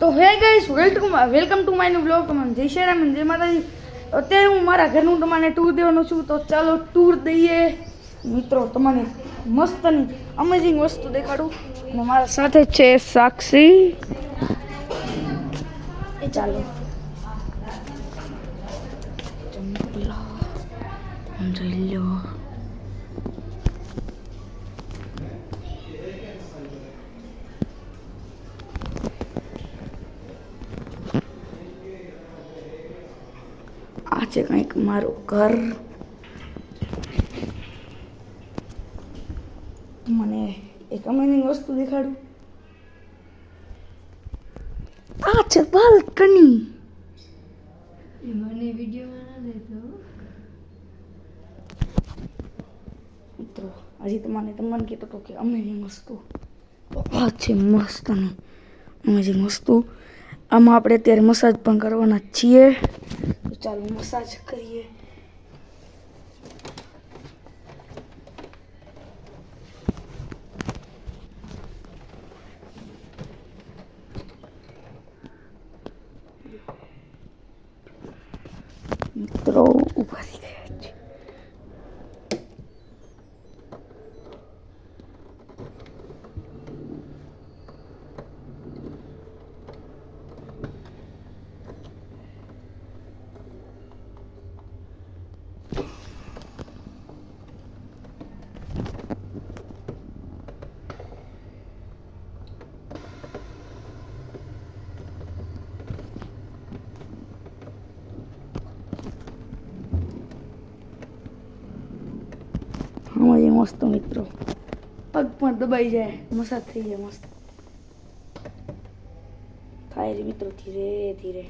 તો હે guys welcome to my new blog. તમને જય શ્રી રામ, જય માતાજી. અત્યારે હું મારા ઘરનું તમને ટૂર દેવાનો છું, તો ચાલો ટૂર દઈએ મિત્રો. તમને મસ્તની અમેઝિંગ વસ્તુ દેખાડું અને મારા સાથે છે સાક્ષી. ચાલો જોઈ લો. આ છે કંઈક મારું ઘર. મને એક અમેઝિંગ વસ્તુ દેખાડું. આ છે બાલ્કની. મને વિડીયોમાં ના દેતો મિત્રો, હજી તમને કહેતો હતો કે અમેઝિંગ વસ્તુ આ છે. મસ્ત અને અમેઝિંગ વસ્તુ. આમાં આપણે અત્યારે મસાજ પણ કરવાના છીએ, તો ચાલો મસાજ કરીએ. મિત્રો ઉભા થઈ ગયા છે. હા, એ મસ્ત મિત્રો. પગ પણ દબાઈ જાય, મસાજ થઈ જાય મસ્ત. થાય રે મિત્રો, ધીરે ધીરે.